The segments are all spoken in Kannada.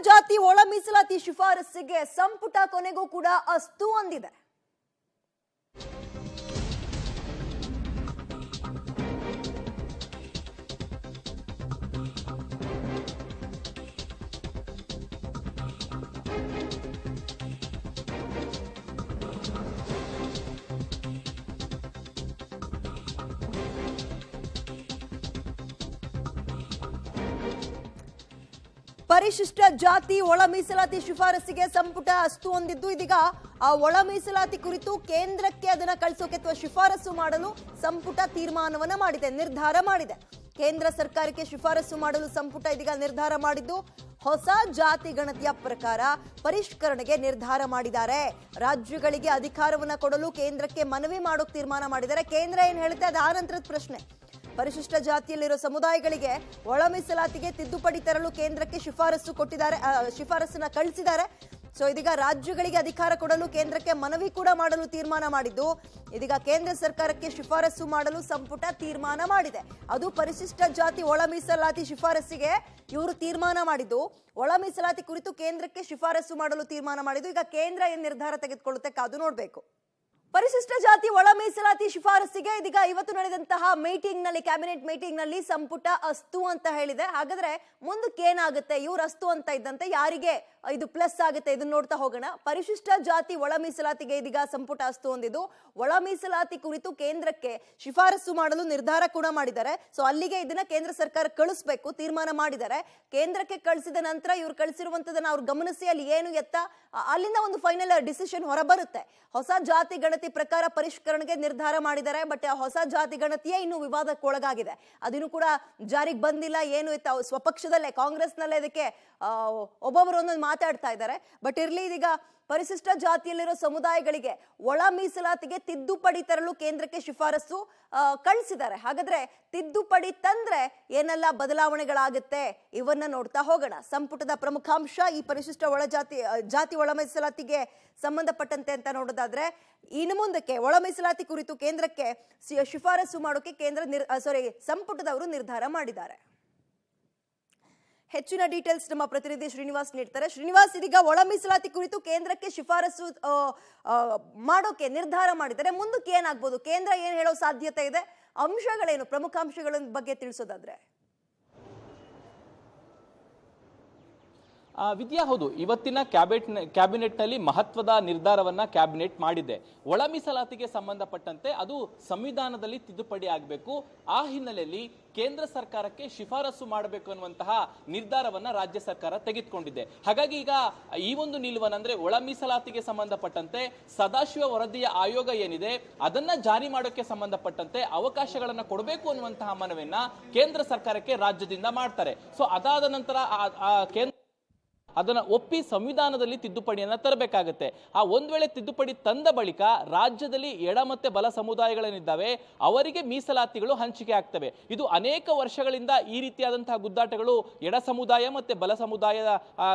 ಜಾತಿ ಒಳ ಮೀಸಲಾತಿ ಶಿಫಾರಸ್ಸಿಗೆ ಸಂಪುಟ ಕೊನೆಗೂ ಕೂಡ ಅಸ್ತು ಅಂದಿದೆ. ಪರಿಶಿಷ್ಟ ಜಾತಿ ಒಳ ಮೀಸಲಾತಿ ಶಿಫಾರಸ್ಸಿಗೆ ಸಂಪುಟ ಅಸ್ತು ಹೊಂದಿದ್ದು, ಇದೀಗ ಆ ಒಳ ಮೀಸಲಾತಿ ಕುರಿತು ಕೇಂದ್ರಕ್ಕೆ ಅದನ್ನ ಕಳಿಸೋಕೆ ಅಥವಾ ಶಿಫಾರಸು ಮಾಡಲು ಸಂಪುಟ ತೀರ್ಮಾನವನ್ನ ಮಾಡಿದೆ, ನಿರ್ಧಾರ ಮಾಡಿದೆ. ಕೇಂದ್ರ ಸರ್ಕಾರಕ್ಕೆ ಶಿಫಾರಸು ಮಾಡಲು ಸಂಪುಟ ಇದೀಗ ನಿರ್ಧಾರ ಮಾಡಿದ್ದು, ಹೊಸ ಜಾತಿ ಗಣತಿಯ ಪ್ರಕಾರ ಪರಿಷ್ಕರಣೆಗೆ ನಿರ್ಧಾರ ಮಾಡಿದ್ದಾರೆ. ರಾಜ್ಯಗಳಿಗೆ ಅಧಿಕಾರವನ್ನ ಕೊಡಲು ಕೇಂದ್ರಕ್ಕೆ ಮನವಿ ಮಾಡೋಕೆ ತೀರ್ಮಾನ ಮಾಡಿದ್ದಾರೆ. ಕೇಂದ್ರ ಏನ್ ಹೇಳುತ್ತೆ ಅದು ಆನಂತರದ ಪ್ರಶ್ನೆ. ಪರಿಶಿಷ್ಟ ಜಾತಿಯಲ್ಲಿರೋ ಸಮುದಾಯಗಳಿಗೆ ಒಳ ಮೀಸಲಾತಿಗೆ ತಿದ್ದುಪಡಿ ತರಲು ಕೇಂದ್ರಕ್ಕೆ ಶಿಫಾರಸನ್ನ ಕಳಿಸಿದ್ದಾರೆ. ಸೊ ಇದೀಗ ರಾಜ್ಯಗಳಿಗೆ ಅಧಿಕಾರ ಕೊಡಲು ಕೇಂದ್ರಕ್ಕೆ ಮನವಿ ಕೂಡ ಮಾಡಲು ತೀರ್ಮಾನ ಮಾಡಿದ್ದು, ಇದೀಗ ಕೇಂದ್ರ ಸರ್ಕಾರಕ್ಕೆ ಶಿಫಾರಸು ಮಾಡಲು ಸಂಪುಟ ತೀರ್ಮಾನ ಮಾಡಿದೆ. ಅದು ಪರಿಶಿಷ್ಟ ಜಾತಿ ಒಳ ಮೀಸಲಾತಿ ಶಿಫಾರಸ್ಸಿಗೆ ಇವರು ತೀರ್ಮಾನ ಮಾಡಿದ್ದು, ಒಳ ಮೀಸಲಾತಿ ಕುರಿತು ಕೇಂದ್ರಕ್ಕೆ ಶಿಫಾರಸು ಮಾಡಲು ತೀರ್ಮಾನ ಮಾಡಿದ್ದು. ಈಗ ಕೇಂದ್ರ ಏನ್ ನಿರ್ಧಾರ ತೆಗೆದುಕೊಳ್ಳುತ್ತೆ ಕಾದು ನೋಡ್ಬೇಕು. ಪರಿಶಿಷ್ಟ ಜಾತಿ ಒಳ ಮೀಸಲಾತಿ ಶಿಫಾರಸ್ಸಿಗೆ ಇದೀಗ ಇವತ್ತು ನಡೆದಂತಹ ಮೀಟಿಂಗ್ ನಲ್ಲಿ, ಕ್ಯಾಬಿನೆಟ್ ಮೀಟಿಂಗ್ ನಲ್ಲಿ ಸಂಪುಟ ಅಸ್ತು ಅಂತ ಹೇಳಿದೆ. ಹಾಗಾದ್ರೆ ಮುಂದಕ್ಕೆ ಏನಾಗುತ್ತೆ? ಇವ್ರು ಅಸ್ತು ಅಂತ ಇದ್ದಂತೆ ಯಾರಿಗೆ ಇದು ಪ್ಲಸ್ ಆಗುತ್ತೆ? ಇದನ್ನ ನೋಡ್ತಾ ಹೋಗೋಣ. ಪರಿಶಿಷ್ಟ ಜಾತಿ ಒಳ ಮೀಸಲಾತಿಗೆ ಇದೀಗ ಸಂಪುಟ ಅಸ್ತು ಹೊಂದಿದ್ದು, ಒಳ ಮೀಸಲಾತಿ ಕುರಿತು ಕೇಂದ್ರಕ್ಕೆ ಶಿಫಾರಸು ಮಾಡಲು ನಿರ್ಧಾರ ಕೂಡ ಮಾಡಿದ್ದಾರೆ. ಸೊ ಅಲ್ಲಿಗೆ ಇದನ್ನ ಕೇಂದ್ರ ಸರ್ಕಾರ ಕಳಿಸ್ಬೇಕು ತೀರ್ಮಾನ ಮಾಡಿದ್ದಾರೆ. ಕೇಂದ್ರಕ್ಕೆ ಕಳಿಸಿದ ನಂತರ ಇವ್ರು ಕಳಿಸಿರುವಂತದನ್ನ ಅವ್ರು ಗಮನಿಸಿ ಅಲ್ಲಿ ಏನು ಎತ್ತ ಅಲ್ಲಿಂದ ಒಂದು ಫೈನಲ್ ಡಿಸಿಷನ್ ಹೊರಬರುತ್ತೆ. ಹೊಸ ಜಾತಿ ಗಣತಿ ಪ್ರಕಾರ ಪರಿಷ್ಕರಣೆಗೆ ನಿರ್ಧಾರ ಮಾಡಿದ್ದಾರೆ. ಬಟ್ ಆ ಹೊಸ ಜಾತಿ ಗಣತಿಯೇ ಇನ್ನು ವಿವಾದಕ್ಕೊಳಗಾಗಿದೆ. ಅದಿನ್ನು ಕೂಡ ಜಾರಿಗೆ ಬಂದಿಲ್ಲ. ಏನು ಇತ್ತು ಸ್ವಪಕ್ಷದಲ್ಲೇ ಕಾಂಗ್ರೆಸ್ನಲ್ಲೇ ಇದಕ್ಕೆ ಒಬ್ಬೊಬ್ಬರು ಒಂದೊಂದು ಮಾತಾಡ್ತಾ ಇದ್ದಾರೆ. ಬಟ್ ಇರ್ಲಿ, ಇದೀಗ ಪರಿಶಿಷ್ಟ ಜಾತಿಯಲ್ಲಿರೋ ಸಮುದಾಯಗಳಿಗೆ ಒಳ ಮೀಸಲಾತಿಗೆ ತಿದ್ದುಪಡಿ ತರಲು ಕೇಂದ್ರಕ್ಕೆ ಶಿಫಾರಸು ಕಳಿಸಿದ್ದಾರೆ. ಹಾಗಾದ್ರೆ ತಿದ್ದುಪಡಿ ತಂದ್ರೆ ಏನೆಲ್ಲ ಬದಲಾವಣೆಗಳಾಗುತ್ತೆ ಇವನ್ನ ನೋಡ್ತಾ ಹೋಗೋಣ. ಸಂಪುಟದ ಪ್ರಮುಖಾಂಶ ಈ ಪರಿಶಿಷ್ಟ ಜಾತಿ ಒಳ ಮೀಸಲಾತಿಗೆ ಸಂಬಂಧಪಟ್ಟಂತೆ ಅಂತ ನೋಡೋದಾದ್ರೆ, ಇನ್ನು ಮುಂದಕ್ಕೆ ಒಳ ಮೀಸಲಾತಿ ಕುರಿತು ಕೇಂದ್ರಕ್ಕೆ ಶಿಫಾರಸು ಮಾಡೋಕೆ ಸಂಪುಟದವರು ನಿರ್ಧಾರ ಮಾಡಿದ್ದಾರೆ. ಹೆಚ್ಚಿನ ಡೀಟೇಲ್ಸ್ ನಮ್ಮ ಪ್ರತಿನಿಧಿ ಶ್ರೀನಿವಾಸ್ ನೀಡ್ತಾರೆ. ಶ್ರೀನಿವಾಸ್, ಇದೀಗ ಒಳ ಮೀಸಲಾತಿ ಕುರಿತು ಕೇಂದ್ರಕ್ಕೆ ಶಿಫಾರಸು ಮಾಡೋಕೆ ನಿರ್ಧಾರ ಮಾಡಿದ್ದಾರೆ. ಮುಂದಕ್ಕೆ ಏನಾಗ್ಬೋದು? ಕೇಂದ್ರ ಏನ್ ಹೇಳೋ ಸಾಧ್ಯತೆ ಇದೆ? ಅಂಶಗಳೇನು, ಪ್ರಮುಖ ಅಂಶಗಳ ಬಗ್ಗೆ ತಿಳಿಸೋದಾದ್ರೆ? ವಿದ್ಯಾ, ಹೌದು, ಇವತ್ತಿನ ಕ್ಯಾಬಿನೆಟ್ನಲ್ಲಿ ಮಹತ್ವದ ನಿರ್ಧಾರವನ್ನ ಕ್ಯಾಬಿನೆಟ್ ಮಾಡಿದೆ. ಒಳ ಮೀಸಲಾತಿಗೆ ಸಂಬಂಧಪಟ್ಟಂತೆ ಅದು ಸಂವಿಧಾನದಲ್ಲಿ ತಿದ್ದುಪಡಿ ಆಗಬೇಕು. ಆ ಹಿನ್ನೆಲೆಯಲ್ಲಿ ಕೇಂದ್ರ ಸರ್ಕಾರಕ್ಕೆ ಶಿಫಾರಸು ಮಾಡಬೇಕು ಅನ್ನುವಂತಹ ನಿರ್ಧಾರವನ್ನ ರಾಜ್ಯ ಸರ್ಕಾರ ತೆಗೆದುಕೊಂಡಿದೆ. ಹಾಗಾಗಿ ಈಗ ಈ ಒಂದು ನಿಲುವನ್ನಂದ್ರೆ ಒಳ ಮೀಸಲಾತಿಗೆ ಸಂಬಂಧಪಟ್ಟಂತೆ ಸದಾಶಿವ ವರದಿಯ ಆಯೋಗ ಏನಿದೆ ಅದನ್ನ ಜಾರಿ ಮಾಡೋಕೆ ಸಂಬಂಧಪಟ್ಟಂತೆ ಅವಕಾಶಗಳನ್ನ ಕೊಡಬೇಕು ಅನ್ನುವಂತಹ ಮನವಿಯನ್ನ ಕೇಂದ್ರ ಸರ್ಕಾರಕ್ಕೆ ರಾಜ್ಯದಿಂದ ಮಾಡ್ತಾರೆ. ಸೊ ಅದಾದ ನಂತರ ಕೇಂದ್ರ ಅದನ್ನ ಒಪ್ಪಿ ಸಂವಿಧಾನದಲ್ಲಿ ತಿದ್ದುಪಡಿಯನ್ನ ತರಬೇಕಾಗುತ್ತೆ. ಒಂದ್ ವೇಳೆ ತಿದ್ದುಪಡಿ ತಂದ ಬಳಿಕ ರಾಜ್ಯದಲ್ಲಿ ಎಡ ಮತ್ತೆ ಬಲ ಸಮುದಾಯಗಳೇನಿದ್ದಾವೆ ಅವರಿಗೆ ಮೀಸಲಾತಿಗಳು ಹಂಚಿಕೆ ಆಗ್ತವೆ. ಇದು ಅನೇಕ ವರ್ಷಗಳಿಂದ ಈ ರೀತಿಯಾದಂತಹ ಗುದ್ದಾಟಗಳು ಎಡ ಸಮುದಾಯ ಮತ್ತೆ ಬಲ ಸಮುದಾಯದ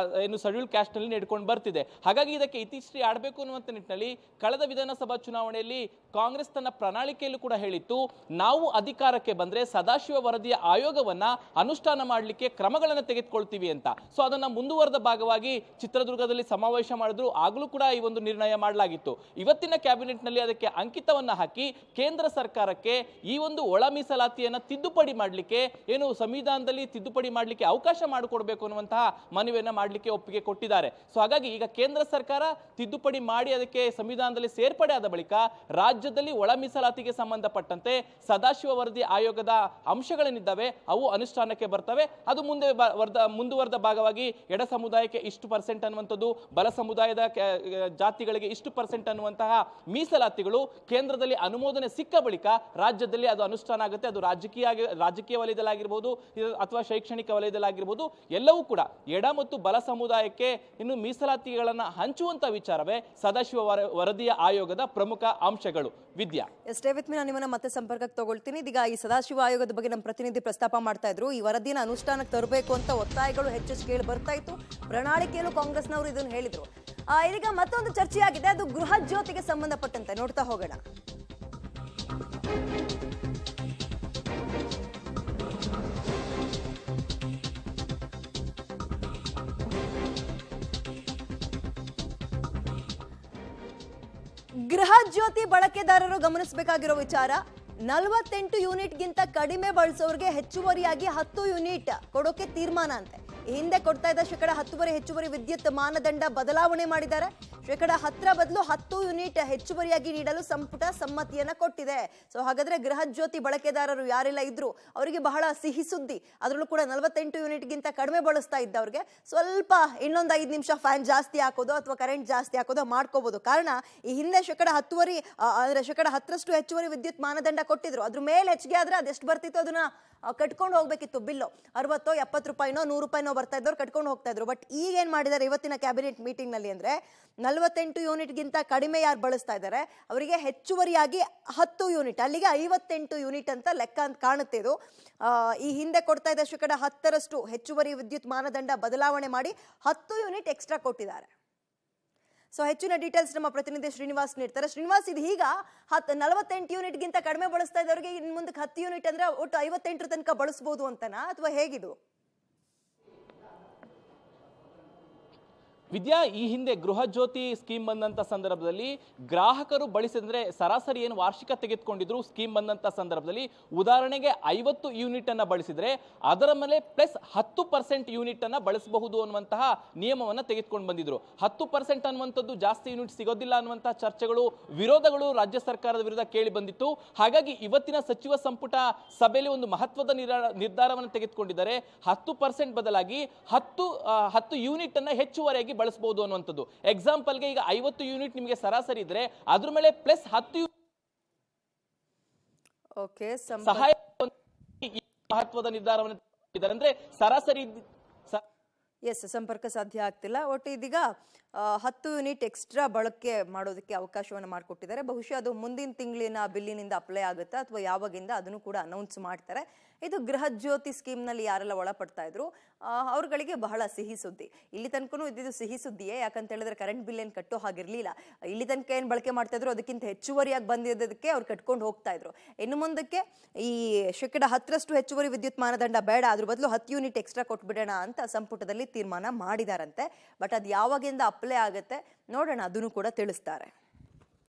ಶೆಡ್ಯೂಲ್ ಕ್ಯಾಸ್ಟ್ ನಲ್ಲಿ ನಡ್ಕೊಂಡು ಬರ್ತಿದೆ. ಹಾಗಾಗಿ ಇದಕ್ಕೆ ಇತಿಶ್ರೀ ಆಡಬೇಕು ಅನ್ನುವಂತ ನಿಟ್ಟಿನಲ್ಲಿ ಕಳೆದ ವಿಧಾನಸಭಾ ಚುನಾವಣೆಯಲ್ಲಿ ಕಾಂಗ್ರೆಸ್ ತನ್ನ ಪ್ರಣಾಳಿಕೆಯಲ್ಲೂ ಕೂಡ ಹೇಳಿತ್ತು, ನಾವು ಅಧಿಕಾರಕ್ಕೆ ಬಂದ್ರೆ ಸದಾಶಿವ ವರದಿಯ ಆಯೋಗವನ್ನ ಅನುಷ್ಠಾನ ಮಾಡಲಿಕ್ಕೆ ಕ್ರಮಗಳನ್ನು ತೆಗೆದುಕೊಳ್ತೀವಿ ಅಂತ. ಸೊ ಅದನ್ನ ಮುಂದುವರೆದ ಭಾಗವಾಗಿ ಚಿತ್ರದುರ್ಗದಲ್ಲಿ ಸಮಾವೇಶ ಮಾಡಿದ್ರು. ಆಗಲೂ ಕೂಡ ಈ ಒಂದು ನಿರ್ಣಯ ಮಾಡಲಾಗಿತ್ತು. ಇವತ್ತಿನ ಕ್ಯಾಬಿನೆಟ್ ನಲ್ಲಿ ಅದಕ್ಕೆ ಅಂಕಿತವನ್ನ ಹಾಕಿ ಕೇಂದ್ರ ಸರ್ಕಾರಕ್ಕೆ ಈ ಒಂದು ಒಳ ಮೀಸಲಾತಿಯನ್ನ ತಿದ್ದುಪಡಿ ಮಾಡಲಿಕ್ಕೆ, ಏನು ಸಂವಿಧಾನದಲ್ಲಿ ತಿದ್ದುಪಡಿ ಮಾಡಲಿಕ್ಕೆ ಅವಕಾಶ ಮಾಡಿಕೊಡ್ಬೇಕು ಅನ್ನುವಂತಹ ಮನವಿಯನ್ನ ಮಾಡಲಿಕ್ಕೆ ಒಪ್ಪಿಗೆ ಕೊಟ್ಟಿದ್ದಾರೆ. ಸೊ ಹಾಗಾಗಿ ಈಗ ಕೇಂದ್ರ ಸರ್ಕಾರ ತಿದ್ದುಪಡಿ ಮಾಡಿ ಅದಕ್ಕೆ ಸಂವಿಧಾನದಲ್ಲಿ ಸೇರ್ಪಡೆ ಆದ ಬಳಿಕ ರಾಜ್ಯದಲ್ಲಿ ಒಳ ಮೀಸಲಾತಿಗೆ ಸಂಬಂಧಪಟ್ಟಂತೆ ಸದಾಶಿವ ವರದಿ ಆಯೋಗದ ಅಂಶಗಳೇನಿದ್ದಾವೆ ಅವು ಅನುಷ್ಠಾನಕ್ಕೆ ಬರ್ತವೆ. ಅದು ಮುಂದುವರೆದ ಭಾಗವಾಗಿ ಎಡ ಸಮುದಾಯಕ್ಕೆ ಇಷ್ಟು % ಅನ್ನುವಂಥದ್ದು, ಬಲ ಸಮುದಾಯದ ಜಾತಿಗಳಿಗೆ ಇಷ್ಟು % ಅನ್ನುವಂತಹ ಮೀಸಲಾತಿಗಳು ಕೇಂದ್ರದಲ್ಲಿ ಅನುಮೋದನೆ ಸಿಕ್ಕ ಬಳಿಕ ರಾಜ್ಯದಲ್ಲಿ ಅದು ಅನುಷ್ಠಾನ ಆಗುತ್ತೆ. ಅದು ರಾಜಕೀಯ ವಲಯದಲ್ಲಾಗಿರ್ಬೋದು ಅಥವಾ ಶೈಕ್ಷಣಿಕ ವಲಯದಲ್ಲಾಗಿರ್ಬೋದು, ಎಲ್ಲವೂ ಕೂಡ ಎಡ ಮತ್ತು ಬಲ ಸಮುದಾಯಕ್ಕೆ ಇನ್ನು ಮೀಸಲಾತಿಗಳನ್ನ ಹಂಚುವಂತ ವಿಚಾರವೇ ಸದಾಶಿವ ವರದಿಯ ಆಯೋಗದ ಪ್ರಮುಖ ಅಂಶಗಳು. ವಿದ್ಯಾ, ಸ್ಟೇ ವಿತ್ ಮೀ, ನಾನು ನಿಮ್ಮನ್ನ ಮತ್ತೆ ಸಂಪರ್ಕಕ್ಕೆ ತಗೊಳ್ತೀನಿ. ಇದೀಗ ಈ ಸದಾಶಿವ ಆಯೋಗದ ಬಗ್ಗೆ ನಮ್ಮ ಪ್ರತಿನಿಧಿ ಪ್ರಸ್ತಾಪ ಮಾಡ್ತಾ ಇದ್ರು. ಈ ವರದಿನ ಅನುಷ್ಠಾನಕ್ಕೆ ತರಬೇಕು ಅಂತ ಒತ್ತಾಯಗಳು ಹೆಚ್ಚೆಚ್ಚು ಕೇಳಿ ಬರ್ತಾ ಇತ್ತು. ಪ್ರಣಾಳಿಕೆಯಲ್ಲೂ ಕಾಂಗ್ರೆಸ್ನವರು ಇದನ್ನು ಹೇಳಿದ್ರು. ಇದೀಗ ಮತ್ತೊಂದು ಚರ್ಚೆಯಾಗಿದೆ, ಅದು ಗೃಹ ಜ್ಯೋತಿಗೆ ಸಂಬಂಧಪಟ್ಟಂತೆ. ನೋಡ್ತಾ ಹೋಗೋಣ. ಗೃಹ ಜ್ಯೋತಿ ಬಳಕೆದಾರರು ಗಮನಿಸಬೇಕಾಗಿರೋ ವಿಚಾರ 48 ಯೂನಿಟ್ಗಿಂತ ಕಡಿಮೆ ಬಳಸೋರಿಗೆ ಹೆಚ್ಚುವರಿಯಾಗಿ 10 ಯೂನಿಟ್ ಕೊಡೋಕೆ ತೀರ್ಮಾನ ಅಂತೆ. ಈ ಹಿಂದೆ ಕೊಡ್ತಾ ಇದ್ದ ಶೇಕಡ 10 ಹೆಚ್ಚುವರಿ ವಿದ್ಯುತ್ ಮಾನದಂಡ ಬದಲಾವಣೆ ಮಾಡಿದ್ದಾರೆ. ಶೇಕಡ 10 ಬದಲು 10 ಯೂನಿಟ್ ಹೆಚ್ಚುವರಿಯಾಗಿ ನೀಡಲು ಸಂಪುಟ ಸಮ್ಮತಿಯನ್ನ ಕೊಟ್ಟಿದೆ. ಸೊ ಹಾಗಾದ್ರೆ ಗೃಹ ಜ್ಯೋತಿ ಬಳಕೆದಾರರು ಯಾರೆಲ್ಲ ಇದ್ರು ಅವರಿಗೆ ಬಹಳ ಸಿಹಿ ಸುದ್ದಿ. ಅದರಲ್ಲೂ ಕೂಡ 48 ಯೂನಿಟ್ಗಿಂತ ಕಡಿಮೆ ಬಳಸ್ತಾ ಇದ್ದವ್ರಿಗೆ ಸ್ವಲ್ಪ ಇನ್ನೊಂದು 5 ನಿಮಿಷ ಫ್ಯಾನ್ ಜಾಸ್ತಿ ಹಾಕೋದು ಅಥವಾ ಕರೆಂಟ್ ಜಾಸ್ತಿ ಹಾಕೋದು ಮಾಡ್ಕೋಬಹುದು. ಕಾರಣ ಈ ಹಿಂದೆ ಶೇಕಡ 10 ಅಂದ್ರೆ ಶೇಕಡ 10ರಷ್ಟು ಹೆಚ್ಚುವರಿ ವಿದ್ಯುತ್ ಮಾನದಂಡ ಕೊಟ್ಟಿದ್ರು. ಅದ್ರ ಮೇಲೆ ಹೆಚ್ಚಿಗೆ ಆದ್ರೆ ಅದೆಷ್ಟು ಬರ್ತಿತ್ತು ಅದನ್ನ ಕಟ್ಕೊಂಡು ಹೋಗ್ಬೇಕಿತ್ತು. ಬಿಲ್ಲು 60 70 ರೂಪಾಯಿನೋ 100 ರೂಪಾಯಿನೋ ಬರ್ತಾ ಇದ್ದವ್ರು ಕಟ್ಕೊಂಡು ಹೋಗ್ತಾ ಇದ್ರು. ಬಟ್ ಈಗ ಏನ್ ಮಾಡಿದ್ದಾರೆ ಇವತ್ತಿನ ಕ್ಯಾಬಿನೆಟ್ ಮೀಟಿಂಗ್ ನಲ್ಲಿ ಅಂದ್ರೆ 48 ಯೂನಿಟ್ಗಿಂತ ಕಡಿಮೆ ಯಾರು ಬಳಸ್ತಾ ಇದ್ದಾರೆ ಅವರಿಗೆ ಹೆಚ್ಚುವರಿಯಾಗಿ 10 ಯೂನಿಟ್, ಅಲ್ಲಿಗೆ 58 ಯೂನಿಟ್ ಅಂತ ಲೆಕ್ಕ ಅಂತ ಕಾಣುತ್ತೆ ಇದು. ಈ ಹಿಂದೆ ಕೊಡ್ತಾ ಇದ್ದ ಶೇಕಡ 10ರಷ್ಟು ಹೆಚ್ಚುವರಿ ವಿದ್ಯುತ್ ಮಾನದಂಡ ಬದಲಾವಣೆ ಮಾಡಿ 10 ಯೂನಿಟ್ ಎಕ್ಸ್ಟ್ರಾ ಕೊಟ್ಟಿದ್ದಾರೆ. ಸೊ ಹೆಚ್ಚಿನ ಡೀಟೇಲ್ಸ್ ನಮ್ಮ ಪ್ರತಿನಿಧಿ ಶ್ರೀನಿವಾಸ್ ನೀಡ್ತಾರೆ. ಶ್ರೀನಿವಾಸ್, ಇದು ಈಗ 48 ಯೂನಿಟ್ಗಿಂತ ಕಡಿಮೆ ಬಳಸ್ತಾ ಇದ್ದವರಿಗೆ ಇನ್ನು ಮುಂದಕ್ಕೆ 10 ಯೂನಿಟ್ ಅಂದ್ರೆ ಒಟ್ಟು 58 ತನಕ ಬಳಸಬಹುದು ಅಂತನಾ ಅಥವಾ ಹೇಗಿದು? ವಿದ್ಯಾ, ಈ ಹಿಂದೆ ಗೃಹ ಜ್ಯೋತಿ ಸ್ಕೀಮ್ ಬಂದಂತ ಸಂದರ್ಭದಲ್ಲಿ ಗ್ರಾಹಕರು ಬಳಸಿದ್ರೆ ಸರಾಸರಿ ಏನು ವಾರ್ಷಿಕ ತೆಗೆದುಕೊಂಡಿದ್ರು ಸ್ಕೀಮ್ ಬಂದಂತ ಸಂದರ್ಭದಲ್ಲಿ ಉದಾಹರಣೆಗೆ 50 ಯೂನಿಟ್ ಅನ್ನ ಬಳಸಿದ್ರೆ ಅದರ ಮೇಲೆ ಪ್ಲಸ್ 10% ಯೂನಿಟ್ ಅನ್ನ ಬಳಸಬಹುದು ಅನ್ನುವಂತಹ ನಿಯಮವನ್ನ ತೆಗೆದುಕೊಂಡು ಬಂದಿದ್ರು. 10% ಅನ್ನುವಂಥದ್ದು ಜಾಸ್ತಿ ಯೂನಿಟ್ ಸಿಗೋದಿಲ್ಲ ಅನ್ನುವಂತಹ ಚರ್ಚೆಗಳು, ವಿರೋಧಗಳು ರಾಜ್ಯ ಸರ್ಕಾರದ ವಿರುದ್ಧ ಕೇಳಿ ಬಂದಿತ್ತು. ಹಾಗಾಗಿ ಇವತ್ತಿನ ಸಚಿವ ಸಂಪುಟ ಸಭೆಯಲ್ಲಿ ಒಂದು ಮಹತ್ವದ ನಿರ್ಧಾರವನ್ನು ತೆಗೆದುಕೊಂಡಿದ್ದಾರೆ. 10% ಬದಲಾಗಿ 10 ಯೂನಿಟ್ ಅನ್ನ ಹೆಚ್ಚುವರಿಯಾಗಿ ಬಳಸಬಹುದು ಅನ್ನುವಂಥದ್ದು. ಎಕ್ಸಾಂಪಲ್ಗೆ ಈಗ 50 ಯೂನಿಟ್ ನಿಮಗೆ ಸರಾಸರಿ ಇದ್ರೆ ಅದ್ರ ಮೇಲೆ ಪ್ಲಸ್ 10 ಸಹಾಯ ಮಹತ್ವದ ನಿರ್ಧಾರವನ್ನು ತೆಗೆದುಕೊಂಡಿದ್ದಾರೆ. ಅಂದ್ರೆ ಸರಾಸರಿ ಸಂಪರ್ಕ ಸಾಧ್ಯ ಆಗ್ತಿಲ್ಲ. ಒಟ್ಟು ಇದೀಗ 10 ಯೂನಿಟ್ ಎಕ್ಸ್ಟ್ರಾ ಬಳಕೆ ಮಾಡೋದಕ್ಕೆ ಅವಕಾಶವನ್ನು ಮಾಡಿಕೊಟ್ಟಿದ್ದಾರೆ. ಬಹುಶಃ ಅದು ಮುಂದಿನ ತಿಂಗಳಿನ ಬಿಲ್ಲಿನಿಂದ ಅಪ್ಲೈ ಆಗುತ್ತಾ ಅಥವಾ ಯಾವಾಗಿಂದ ಅದನ್ನು ಕೂಡ ಅನೌನ್ಸ್ ಮಾಡ್ತಾರೆ. ಇದು ಗೃಹ ಜ್ಯೋತಿ ಸ್ಕೀಮ್ ನಲ್ಲಿ ಯಾರೆಲ್ಲ ಒಳಪಡ್ತಾ ಇದ್ರು ಅವ್ರಗಳಿಗೆ ಬಹಳ ಸಿಹಿ ಸುದ್ದಿ. ಇಲ್ಲಿ ತನಕನೂ ಇದ್ದಿದ್ದು ಸಿಹಿ ಸುದ್ದಿಯೇ. ಯಾಕಂತ ಹೇಳಿದ್ರೆ ಕರೆಂಟ್ ಬಿಲ್ ಏನು ಕಟ್ಟೋ ಹಾಗಿರ್ಲಿಲ್ಲ. ಇಲ್ಲಿ ತನಕ ಏನು ಬಳಕೆ ಮಾಡ್ತಾ ಇದ್ರು ಅದಕ್ಕಿಂತ ಹೆಚ್ಚುವರಿಯಾಗಿ ಬಂದಿದ್ದಕ್ಕೆ ಅವ್ರು ಕಟ್ಕೊಂಡು ಹೋಗ್ತಾ ಇದ್ರು. ಇನ್ನು ಮುಂದಕ್ಕೆ ಈ ಶೇಕಡ 10ರಷ್ಟು ಹೆಚ್ಚುವರಿ ವಿದ್ಯುತ್ ಮಾನದಂಡ ಬೇಡ, ಅದ್ರ ಬದಲು 10 ಯೂನಿಟ್ ಎಕ್ಸ್ಟ್ರಾ ಕೊಟ್ಬಿಡೋಣ ಅಂತ ಸಂಪುಟದಲ್ಲಿ ತೀರ್ಮಾನ ಮಾಡಿದಾರಂತೆ. ಬಟ್ ಅದು ಯಾವಾಗಿಂದ ಅಪ್ಲೈ ಆಗುತ್ತೆ ನೋಡೋಣ, ಅದನ್ನು ಕೂಡ ತಿಳಿಸ್ತಾರೆ.